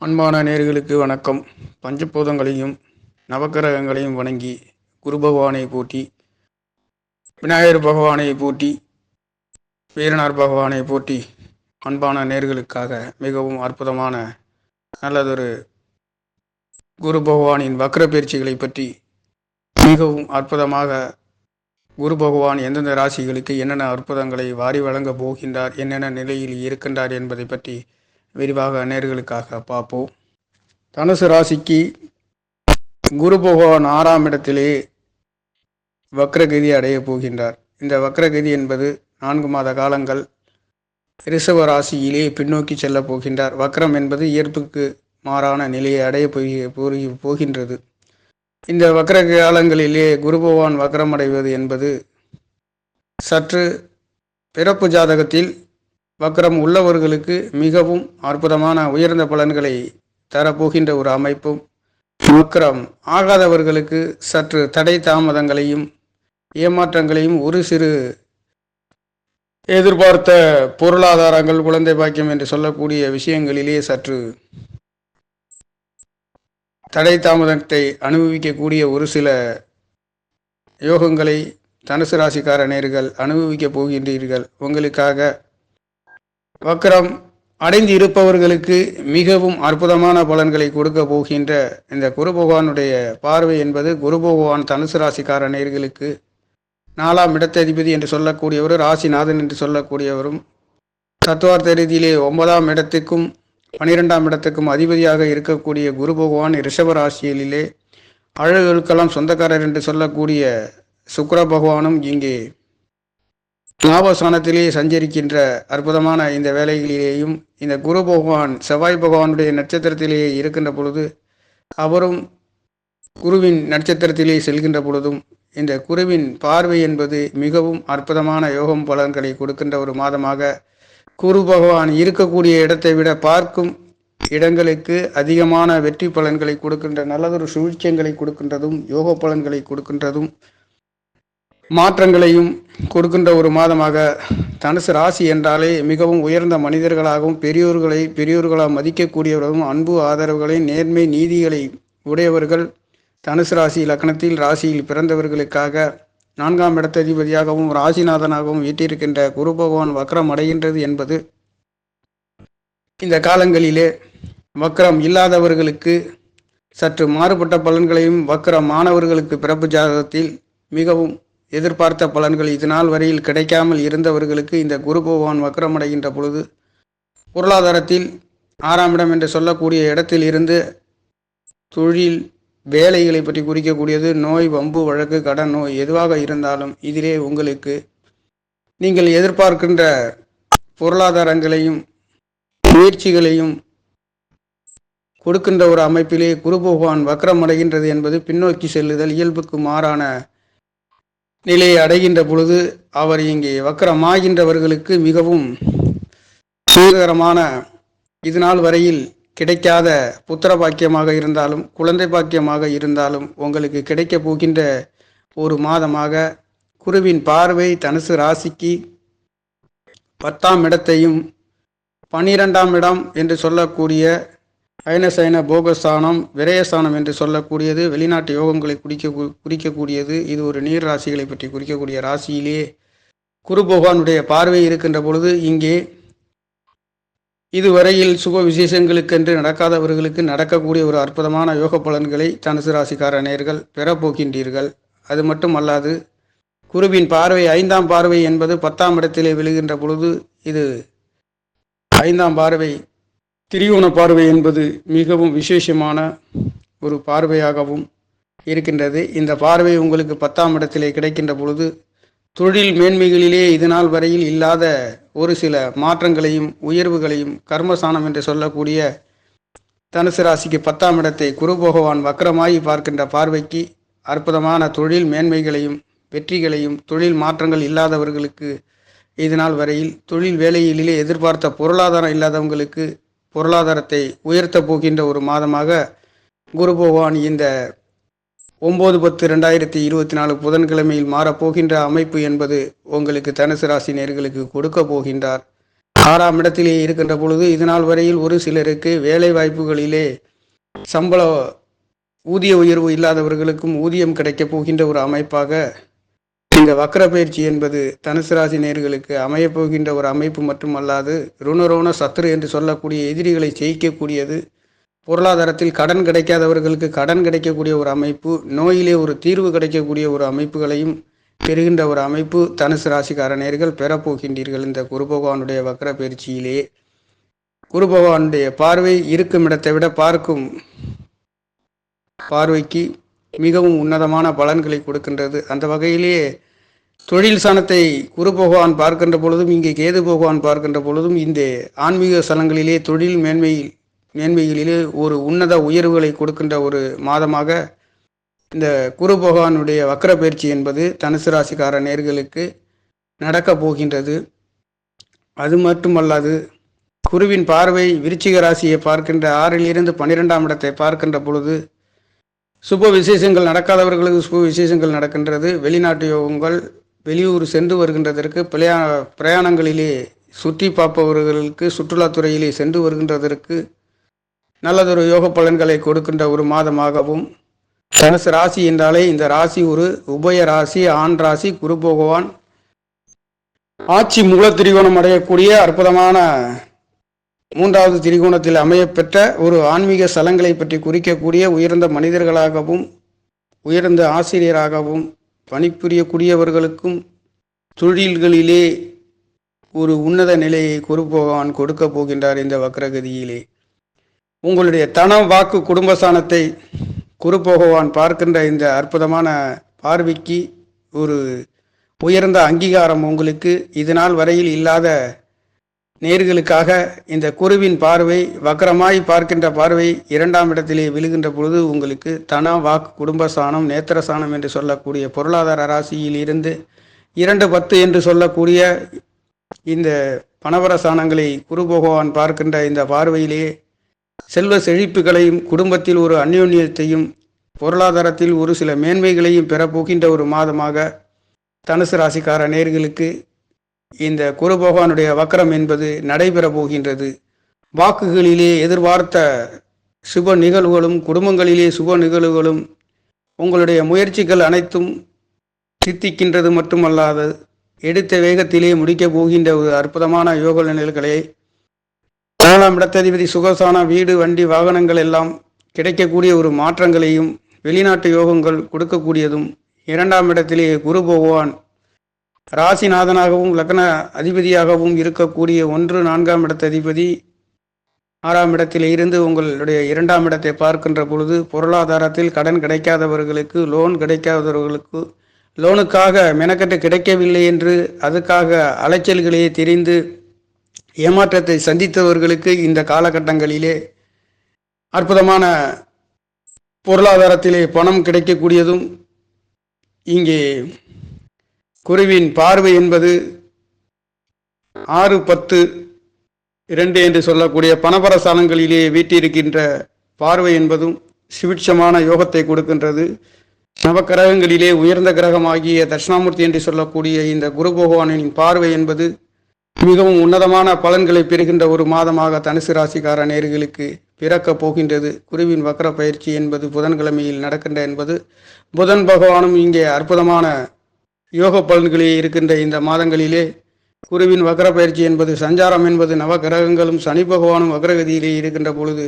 அன்பான நேயர்களுக்கு வணக்கம். பஞ்சபூதங்களையும் நவக்கிரகங்களையும் வணங்கி குரு பகவானை போற்றி, விநாயகர் பகவானை போற்றி, வீரனார் பகவானை போற்றி, அன்பான நேயர்களுக்காக மிகவும் அற்புதமான நல்லதொரு குரு பகவானின் வக்ர பயிற்சிகளை பற்றி மிகவும் அற்புதமாக குரு பகவான் எந்தெந்த ராசிகளுக்கு என்னென்ன அற்புதங்களை வாரி வழங்கப் போகின்றார், என்னென்ன நிலையில் இருக்கின்றார் என்பதை பற்றி விரிவாக நேயர்களுக்காக பார்ப்போம். தனுசு ராசிக்கு குரு பகவான் 6ஆம் இடத்திலே வக்ரகதி அடைய போகின்றார். இந்த வக்ரகதி என்பது 4 மாத காலங்கள் ரிஷப ராசியிலே பின்னோக்கி செல்ல போகின்றார். வக்ரம் என்பது இயற்புக்கு மாறான நிலையை அடைய போகின்றது. இந்த வக்ர காலங்களிலே குரு பகவான் வக்ரம் அடைவது என்பது சற்று பிறப்பு ஜாதகத்தில் வக்ரம் உள்ளவர்களுக்கு மிகவும் அற்புதமான உயர்ந்த பலன்களை தரப்போகின்ற ஒரு அமைப்பும், வக்ரம் ஆகாதவர்களுக்கு சற்று தடை தாமதங்களையும் ஏமாற்றங்களையும், ஒரு சிறு எதிர்பார்த்த பொருளாதாரங்கள், குழந்தை பாக்கியம் என்று சொல்லக்கூடிய விஷயங்களிலே சற்று தடை தாமதத்தை அனுபவிக்கக்கூடிய ஒரு சில யோகங்களை தனுசு ராசிக்கார நேயர்கள் அனுபவிக்கப் போகின்றீர்கள். உங்களுக்காக வக்ரம் அடைந்து இருப்பவர்களுக்கு மிகவும் அற்புதமான பலன்களை கொடுக்க போகின்ற இந்த குரு பகவானுடைய பார்வை என்பது, குரு பகவான் தனுசு ராசிக்கார நேயர்களுக்கு 4ஆம் இடத்ததிபதி என்று சொல்லக்கூடியவர், ராசிநாதன் என்று சொல்லக்கூடியவரும், தத்துவார்த்த ரீதியிலே 9ஆம் இடத்துக்கும் 12ஆம் இடத்துக்கும் அதிபதியாக இருக்கக்கூடிய குரு பகவான் ரிஷப ராசியிலே அழகுகளுக்கெல்லாம் சொந்தக்காரர் என்று சொல்லக்கூடிய சுக்கிர பகவானும் இங்கே லாபஸ்தானத்திலே சஞ்சரிக்கின்ற அற்புதமான இந்த வேலைகளிலேயும் இந்த குரு பகவான் செவ்வாய் பகவானுடைய நட்சத்திரத்திலேயே இருக்கின்ற பொழுது, அவரும் குருவின் நட்சத்திரத்திலே செல்கின்ற பொழுதும் இந்த குருவின் பார்வை என்பது மிகவும் அற்புதமான யோகம் பலன்களை கொடுக்கின்ற ஒரு மாதமாக, குரு பகவான் இருக்கக்கூடிய இடத்தை விட பார்க்கும் இடங்களுக்கு அதிகமான வெற்றி பலன்களை கொடுக்கின்ற நல்லதொரு சுழிச்சங்களை கொடுக்கின்றதும், யோக பலன்களை கொடுக்கின்றதும், மாற்றங்களையும் கொடுக்கின்ற ஒரு மாதமாக, தனுசு ராசி என்றாலே மிகவும் உயர்ந்த மனிதர்களாகவும் பெரியோர்களாக மதிக்கக்கூடியவர்களும், அன்பு ஆதரவுகளை நேர்மை நீதிகளை உடையவர்கள் தனுசு ராசி லக்னத்தில் ராசியில் பிறந்தவர்களுக்காக 4ஆம் இடத்ததிபதியாகவும் ராசிநாதனாகவும் வீட்டிருக்கின்ற குரு பகவான் வக்ரம் அடைகின்றது என்பது இந்த காலங்களிலே வக்ரம் இல்லாதவர்களுக்கு சற்று மாறுபட்ட பலன்களையும், வக்ரம் மாணவர்களுக்கு பிறப்பு ஜாதகத்தில் மிகவும் எதிர்பார்த்த பலன்கள் இதனால் வரையில் கிடைக்காமல் இருந்தவர்களுக்கு இந்த குரு பகவான் வக்ரம் அடைகின்ற பொழுது பொருளாதாரத்தில் 6ஆம் இடம் என்று சொல்லக்கூடிய இடத்தில் இருந்து தொழில் வேலைகளை பற்றி குறிக்கக்கூடியது, நோய் வம்பு வழக்கு கடன் நோய் எதுவாக இருந்தாலும் இதிலே உங்களுக்கு நீங்கள் எதிர்பார்க்கின்ற பொருளாதாரங்களையும் முயற்சிகளையும் கொடுக்கின்ற ஒரு அமைப்பிலே குரு பகவான் வக்ரம் அடைகின்றது என்பது பின்னோக்கி செல்லுதல், இயல்புக்கு மாறான நிலையை அடைகின்ற பொழுது அவர் இங்கே வக்ரமாகின்றவர்களுக்கு மிகவும் சுககரமான, இதுநாள் வரையில் கிடைக்காத புத்திர பாக்கியமாக இருந்தாலும் குழந்தை பாக்கியமாக இருந்தாலும் உங்களுக்கு கிடைக்கப் போகின்ற ஒரு மாதமாக, குருவின் பார்வை தனுசு ராசிக்கு 10ஆம் இடத்தையும் 12ஆம் இடம் என்று சொல்லக்கூடிய அயனசயன போகஸ்தானம், விரயஸ்தானம் என்று சொல்லக்கூடியது வெளிநாட்டு யோகங்களை குறிக்கக்கூடியது. இது ஒரு நீர் ராசிகளை பற்றி குறிக்கக்கூடிய ராசியிலே குரு பகவானுடைய பார்வை இருக்கின்ற பொழுது இங்கே இதுவரையில் சுப விசேஷங்களுக்கென்று நடக்காதவர்களுக்கு நடக்கக்கூடிய ஒரு அற்புதமான யோக பலன்களை தனுசு ராசிக்கார நேயர்கள் பெறப்போகின்றீர்கள். அது மட்டும் அல்லாது, குருவின் பார்வை 5ஆம் பார்வை என்பது 10ஆம் இடத்திலே விழுகின்ற பொழுது, இது 5ஆம் பார்வை திரிகோண பார்வை என்பது மிகவும் விசேஷமான ஒரு பார்வையாகவும் இருக்கின்றது. இந்த பார்வை உங்களுக்கு 10ஆம் இடத்திலே கிடைக்கின்ற பொழுது தொழில் மேன்மைகளிலே இதுநாள் வரையில் இல்லாத ஒரு சில மாற்றங்களையும் உயர்வுகளையும், கர்மஸ்தானம் என்று சொல்லக்கூடிய தனுசு ராசிக்கு 10ஆம் இடத்தை குரு பகவான் வக்ரமாகி பார்க்கின்ற பார்வைக்கு அற்புதமான தொழில் மேன்மைகளையும் வெற்றிகளையும், தொழில் மாற்றங்கள் இல்லாதவர்களுக்கு இதுநாள் வரையில் தொழில் வேலையிலே எதிர்பார்த்த பொருளாதாரம் இல்லாதவங்களுக்கு பொருளாதாரத்தை உயர்த்த போகின்ற ஒரு மாதமாக குரு பகவான் இந்த 9/10/2024 புதன்கிழமையில் மாறப்போகின்ற அமைப்பு என்பது உங்களுக்கு தனுசு ராசி நேயர்களுக்கு கொடுக்க போகின்றார். 6ஆம் இடத்திலே இருக்கின்ற பொழுது இதுநாள் வரையில் ஒரு சிலருக்கு வேலை வாய்ப்புகளிலே சம்பள ஊதிய உயர்வு இல்லாதவர்களுக்கும் ஊதியம் கிடைக்கப் போகின்ற ஒரு அமைப்பாக இந்த வக்ர பயிற்சி என்பது தனுசு ராசி நேயர்களுக்கு அமையப் போகின்ற ஒரு அமைப்பு மட்டுமல்லாது ருணரோண சத்துரு என்று சொல்லக்கூடிய எதிரிகளை ஜெயிக்கக்கூடியது. பொருளாதாரத்தில் கடன் கிடைக்காதவர்களுக்கு கடன் கிடைக்கக்கூடிய ஒரு அமைப்பு, நோயிலே ஒரு தீர்வு கிடைக்கக்கூடிய ஒரு அமைப்புகளையும் பெறுகின்ற ஒரு அமைப்பு தனுசு ராசிக்கார நேயர்கள் பெறப்போகின்றீர்கள். இந்த குரு பகவானுடைய வக்ர பயிற்சியிலே குரு பகவானுடைய பார்வை இருக்கும் இடத்தை விட பார்க்கும் பார்வைக்கு மிகவும் உன்னதமான பலன்களை கொடுக்கின்றது. அந்த வகையிலே தொழில் ஸ்தானத்தை குரு பகவான் பார்க்கின்ற பொழுதும் இங்கே கேது பகவான் பார்க்கின்ற பொழுதும் இந்த ஆன்மீக ஸ்தலங்களிலே தொழில் மேன்மைகளிலே ஒரு உன்னத உயர்வுகளை கொடுக்கின்ற ஒரு மாதமாக இந்த குரு பகவானுடைய வக்ர பயிற்சி என்பது தனுசு ராசிக்கார நேயர்களுக்கு நடக்கப் போகின்றது. அது மட்டுமல்லாது குருவின் பார்வை விருச்சிக ராசியை பார்க்கின்ற 6லிருந்து 12ஆம் இடத்தை பார்க்கின்ற பொழுது சுப விசேஷங்கள் நடக்காதவர்களுக்கு சுப விசேஷங்கள் நடக்கின்றது. வெளிநாட்டு யோகங்கள், வெளியூர் சென்று வருகின்றதற்கு, பிரயாணங்களிலே சுற்றி பார்ப்பவர்களுக்கு, சுற்றுலாத்துறையிலே சென்று வருகின்றதற்கு நல்லதொரு யோக பலன்களை கொடுக்கின்ற ஒரு மாதமாகவும், தனுசு ராசி என்றாலே இந்த ராசி ஒரு உபய ராசி, ஆண் ராசி. குரு பகவான் ஆட்சி மூல திரிகோணம் அடையக்கூடிய அற்புதமான 3வது திரிகோணத்தில் அமையப்பெற்ற ஒரு ஆன்மீக ஸ்தலங்களை பற்றி குறிக்கக்கூடிய உயர்ந்த மனிதர்களாகவும் உயர்ந்த ஆசிரியராகவும் பணிபுரியக்கூடியவர்களுக்கும் தொழில்களிலே ஒரு உன்னத நிலையை குரு பகவான் கொடுக்க போகின்றார். இந்த வக்ரகதியிலே உங்களுடைய தனம், வாக்கு, குடும்பஸ்தானத்தை குரு பகவான் பார்க்கின்ற இந்த அற்புதமான பார்வைக்கு ஒரு உயர்ந்த அங்கீகாரம் உங்களுக்கு இதுநாள் வரையில் இல்லாத நேர்களுக்காக இந்த குருவின் பார்வை வக்ரமாய் பார்க்கின்ற பார்வை 2ஆம் இடத்திலே விழுகின்ற பொழுது உங்களுக்கு தன, வாக்கு, குடும்பஸ்தானம், நேத்திரஸ்தானம் என்று சொல்லக்கூடிய பொருளாதார ராசியில் இருந்து 2-10 என்று சொல்லக்கூடிய இந்த பணவர ஸ்தானங்களை குரு பகவான் பார்க்கின்ற இந்த பார்வையிலே செல்வ செழிப்புகளையும், குடும்பத்தில் ஒரு அந்யோன்யத்தையும், பொருளாதாரத்தில் ஒரு சில மேன்மைகளையும் பெறப்போகின்ற ஒரு மாதமாக தனுசு ராசிக்கார நேயர்களுக்கு இந்த குரு பகவானுடைய வக்ரம் என்பது நடைபெற போகின்றது. வாக்குகளிலே எதிர்பார்த்த சுப நிகழ்வுகளும், குடும்பங்களிலே சுப நிகழ்வுகளும், உங்களுடைய முயற்சிகள் அனைத்தும் சித்திக்கின்றது மட்டுமல்லாது எடுத்த வேகத்திலே முடிக்கப் போகின்ற ஒரு அற்புதமான யோக நிலைகளை 4ஆம் இடத்ததிபதி சுகசான வீடு, வண்டி, வாகனங்கள் எல்லாம் கிடைக்கக்கூடிய ஒரு மாற்றங்களையும், வெளிநாட்டு யோகங்கள் கொடுக்கக்கூடியதும், 2ஆம் இடத்திலே குரு பகவான் ராசிநாதனாகவும் லக்ன அதிபதியாகவும் இருக்கக்கூடிய 1-4ஆம் இடத்ததிபதி 6ஆம் இடத்தில் இருந்து உங்களுடைய 2ஆம் இடத்தை பார்க்கின்ற பொழுது பொருளாதாரத்தில் கடன் கிடைக்காதவர்களுக்கு, லோன் கிடைக்காதவர்களுக்கு, லோனுக்காக மெனக்கட்டு கிடைக்கவில்லை என்று அதுக்காக அலைச்சல்களையே தெரிந்து ஏமாற்றத்தை சந்தித்தவர்களுக்கு இந்த காலகட்டங்களிலே அற்புதமான பொருளாதாரத்திலே பணம் கிடைக்கக்கூடியதும், இங்கே குருவின் பார்வை என்பது 6-10-2 என்று சொல்லக்கூடிய பணபர ஸ்தானங்களிலே வீட்டிருக்கின்ற பார்வை என்பதும் சுபிட்சமான யோகத்தை கொடுக்கின்றது. நவக்கிரகங்களிலே உயர்ந்த கிரகமாகிய தட்சிணாமூர்த்தி என்று சொல்லக்கூடிய இந்த குரு பகவானின் பார்வை என்பது மிகவும் உன்னதமான பலன்களை பெறுகின்ற ஒரு மாதமாக தனுசு ராசிக்கார நேயர்களுக்கு பிறக்கப் போகின்றது. குருவின் வக்ர பயிற்சி என்பது புதன்கிழமையில் நடக்கின்ற என்பது புதன் பகவானும் இங்கே அற்புதமான யோக பலன்களே இருக்கின்ற இந்த மாதங்களிலே குருவின் வக்ர பயிற்சி என்பது சஞ்சாரம் என்பது நவகிரகங்களும் சனி பகவானும் வக்ரகதியிலே இருக்கின்ற பொழுது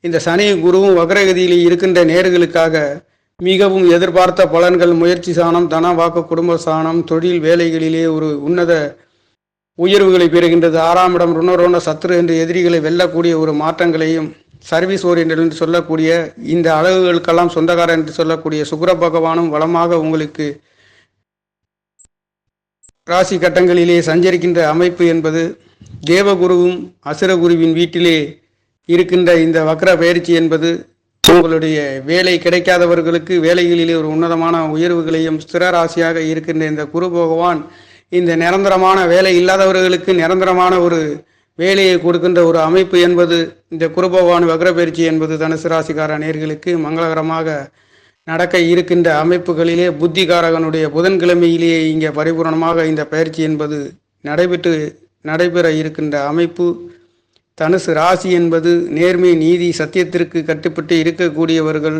இந்த சனி குருவும் வக்ரகதியிலே இருக்கின்ற நேர்களுக்காக மிகவும் எதிர்பார்த்த பலன்கள், முயற்சி சாணம், தன, வாக்கு, குடும்ப சாணம், தொழில் வேலைகளிலே ஒரு உன்னத உயர்வுகளை பெறுகின்றது. 6ஆம் இடம் ருணரோண சத்துரு என்று எதிரிகளை வெல்லக்கூடிய ஒரு மாற்றங்களையும், சர்வீஸ் ஓரியன்ட் என்று சொல்லக்கூடிய இந்த அழகுகளுக்கெல்லாம் சொந்தக்காரர் என்று சொல்லக்கூடிய சுக்கிர பகவானும் வளமாக உங்களுக்கு ராசி கட்டங்களிலே சஞ்சரிக்கின்ற அமைப்பு என்பது தேவகுருவும் அசுரகுருவின் வீட்டிலே இருக்கின்ற இந்த வக்ர பயிற்சி என்பது உங்களுடைய வேலை கிடைக்காதவர்களுக்கு வேலைகளிலே ஒரு உன்னதமான உயர்வுகளையும், ஸ்திர ராசியாக இருக்கின்ற இந்த குரு பகவான் இந்த நிரந்தரமான வேலை இல்லாதவர்களுக்கு நிரந்தரமான ஒரு வேலையை கொடுக்கின்ற ஒரு அமைப்பு என்பது இந்த குரு பகவான் வக்ர பயிற்சி என்பது தனுசு ராசிக்கார நேயர்களுக்கு மங்களகரமாக நடக்க இருக்கின்ற அமைப்புகளிலே புத்திகாரகனுடைய புதன்கிழமையிலேயே இங்கே பரிபூர்ணமாக இந்த பயிற்சி என்பது நடைபெற்று நடைபெற இருக்கின்ற அமைப்பு. தனுசு ராசி என்பது நேர்மை, நீதி, சத்தியத்திற்கு கட்டுப்பட்டு இருக்கக்கூடியவர்கள்,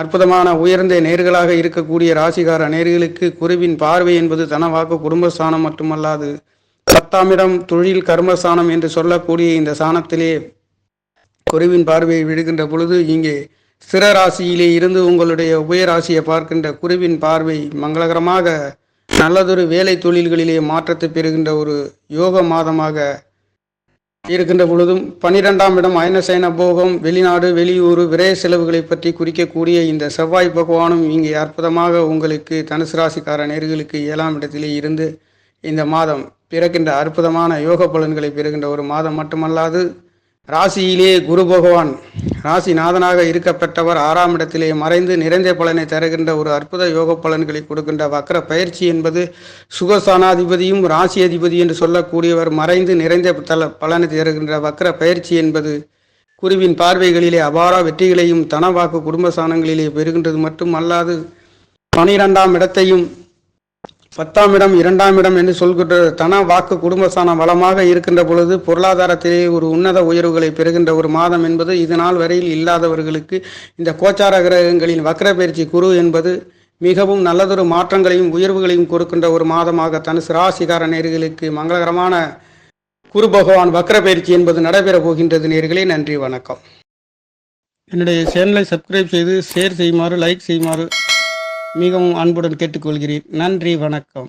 அற்புதமான உயர்ந்த நேர்களாக இருக்கக்கூடிய ராசிகார நேர்களுக்கு குருவின் பார்வை என்பது தனவாக்கு குடும்பஸ்தானம் மட்டுமல்லாது 10ஆம் இடம் தொழில் கர்மஸ்தானம் என்று சொல்லக்கூடிய இந்த ஸ்தானத்திலே குருவின் பார்வையை விடுகின்ற பொழுது இங்கே ஸ்திர ராசியிலே இருந்து உங்களுடைய உபயராசியை பார்க்கின்ற குருவின் பார்வை மங்களகரமாக நல்லதொரு வேலை தொழில்களிலே மாற்றத்தை பெறுகின்ற ஒரு யோக மாதமாக இருக்கின்ற பொழுதும் 12ஆம் இடம் அயனசயன போகம், வெளிநாடு, வெளியூர், விரய செலவுகளை பற்றி குறிக்கக்கூடிய இந்த செவ்வாய் பகவானும் இங்கே அற்புதமாக உங்களுக்கு தனுசு ராசிக்கார நேர்களுக்கு 7ஆம் இடத்திலே இருந்து இந்த மாதம் பிறக்கின்ற அற்புதமான யோக பலன்களை பெறுகின்ற ஒரு மாதம் மட்டுமல்லாது, ராசியிலே குரு பகவான் ராசிநாதனாக இருக்கப்பட்டவர் 6ஆம் இடத்திலே மறைந்து நிறைந்த பலனை தருகின்ற ஒரு அற்புத யோக பலன்களை கொடுக்கின்ற வக்ர பயிற்சி என்பது சுகஸ்தானாதிபதியும் ராசி அதிபதி என்று சொல்லக்கூடியவர் மறைந்து நிறைந்த பலனை தருகின்ற வக்ர பயிற்சி என்பது குருவின் பார்வைகளிலே அபார வெற்றிகளையும் தனவாக்கு குடும்பஸ்தானங்களிலே பெறுகின்றது மட்டுமல்லாது 12ஆம் இடத்தையும் 10ஆம் இடம் 2ஆம் இடம் என்று சொல்கின்ற தன வாக்கு குடும்பஸ்தானம் வளமாக இருக்கின்ற பொழுது பொருளாதாரத்திலே ஒரு உன்னத உயர்வுகளை பெறுகின்ற ஒரு மாதம் என்பது இதனால் வரையில் இல்லாதவர்களுக்கு இந்த கோச்சார கிரகங்களின் வக்ர பயிற்சி குரு என்பது மிகவும் நல்லதொரு மாற்றங்களையும் உயர்வுகளையும் கொடுக்கின்ற ஒரு மாதமாக தனுசு ராசிகார நேர்களுக்கு மங்களகரமான குரு பகவான் வக்ர பயிற்சி என்பது நடைபெற போகின்றது. நேர்களே, நன்றி, வணக்கம். என்னுடைய சேனலை சப்ஸ்கிரைப் செய்து ஷேர் செய்யுமாறு, லைக் செய்யுமாறு மிகவும் அன்புடன் கேட்டுக்கொள்கிறேன். நன்றி, வணக்கம்.